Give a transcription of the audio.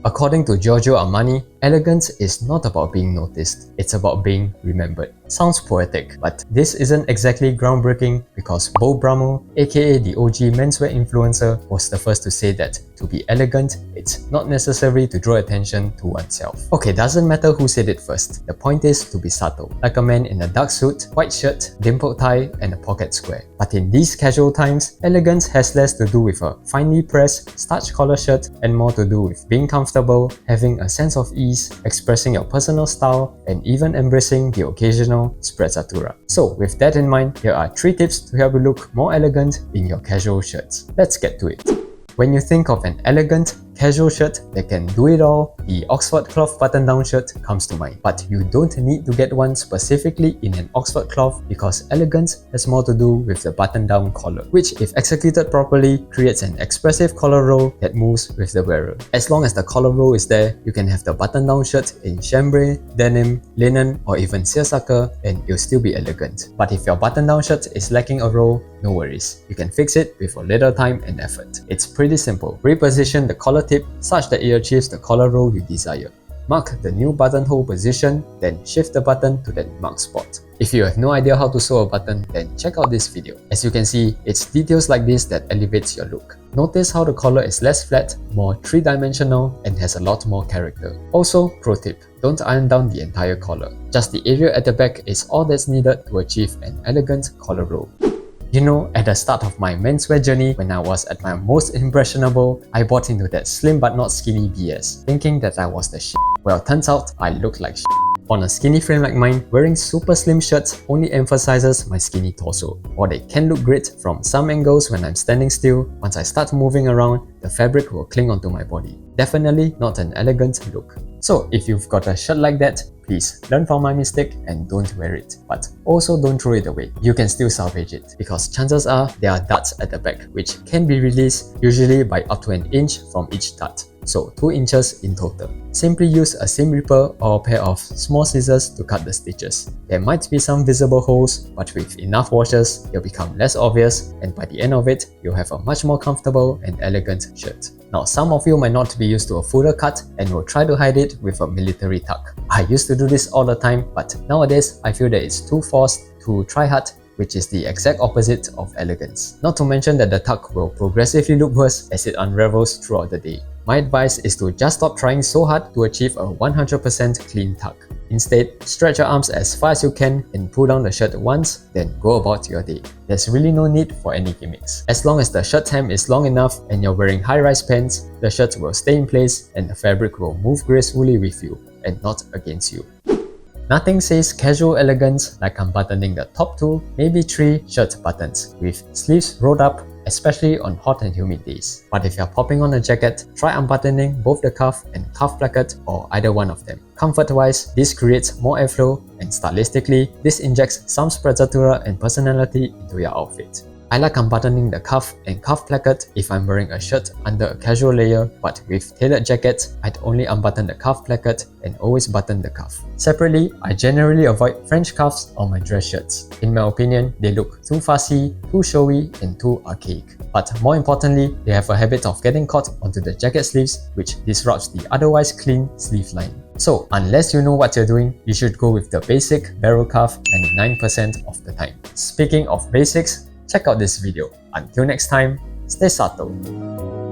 According to Giorgio Armani, elegance is not about being noticed, it's about being remembered. Sounds poetic, but this isn't exactly groundbreaking because Bo Bramo, aka the OG menswear influencer, was the first to say that to be elegant, it's not necessary to draw attention to oneself. Okay, doesn't matter who said it first, the point is to be subtle, like a man in a dark suit, white shirt, dimpled tie, and a pocket square. But in these casual times, elegance has less to do with a finely pressed, starched collar shirt and more to do with being comfortable, having a sense of ease, expressing your personal style, and even embracing the occasional sprezzatura. So with that in mind, here are 3 tips to help you look more elegant in your casual shirts. Let's get to it. When you think of an elegant, casual shirt that can do it all, the Oxford cloth button-down shirt comes to mind. But you don't need to get one specifically in an Oxford cloth because elegance has more to do with the button-down collar, which if executed properly creates an expressive collar roll that moves with the wearer. As long as the collar roll is there, you can have the button-down shirt in chambray, denim, linen, or even seersucker and you'll still be elegant. But if your button-down shirt is lacking a roll, no worries. You can fix it with a little time and effort. It's pretty simple. Reposition the collar tip such that it achieves the collar roll you desire. Mark the new buttonhole position, then shift the button to that marked spot. If you have no idea how to sew a button, then check out this video. As you can see, it's details like this that elevates your look. Notice how the collar is less flat, more 3-dimensional, and has a lot more character. Also, pro tip, don't iron down the entire collar. Just the area at the back is all that's needed to achieve an elegant collar roll. You know, at the start of my menswear journey, when I was at my most impressionable, I bought into that slim but not skinny BS, thinking that I was the shit. Well, turns out I look like shit. On a skinny frame like mine, wearing super slim shirts only emphasizes my skinny torso. While they can look great from some angles when I'm standing still, once I start moving around, the fabric will cling onto my body. Definitely not an elegant look. So if you've got a shirt like that, please learn from my mistake and don't wear it. But also don't throw it away. You can still salvage it because chances are there are darts at the back which can be released usually by up to an inch from each dart. So 2 inches in total. Simply use a seam ripper or a pair of small scissors to cut the stitches. There might be some visible holes, but with enough washes, they'll become less obvious and by the end of it, you'll have a much more comfortable and elegant shirt. Now, some of you might not be used to a fuller cut and will try to hide it with a military tuck. I used to do this all the time, but nowadays, I feel that it's too forced, too try-hard, which is the exact opposite of elegance. Not to mention that the tuck will progressively look worse as it unravels throughout the day. My advice is to just stop trying so hard to achieve a 100% clean tuck. Instead, stretch your arms as far as you can and pull down the shirt once, then go about your day. There's really no need for any gimmicks. As long as the shirt hem is long enough and you're wearing high-rise pants, the shirt will stay in place and the fabric will move gracefully with you and not against you. Nothing says casual elegance like unbuttoning the top 2, maybe 3 shirt buttons with sleeves rolled up, especially on hot and humid days. But if you're popping on a jacket, try unbuttoning both the cuff and cuff placket or either one of them. Comfort-wise, this creates more airflow and stylistically, this injects some sprezzatura and personality into your outfit. I like unbuttoning the cuff and cuff placket if I'm wearing a shirt under a casual layer, but with tailored jackets, I'd only unbutton the cuff placket and always button the cuff. Separately, I generally avoid French cuffs on my dress shirts. In my opinion, they look too fussy, too showy, and too archaic. But more importantly, they have a habit of getting caught onto the jacket sleeves, which disrupts the otherwise clean sleeve line. So unless you know what you're doing, you should go with the basic barrel cuff 99% of the time. Speaking of basics, check out this video. Until next time, stay subtle.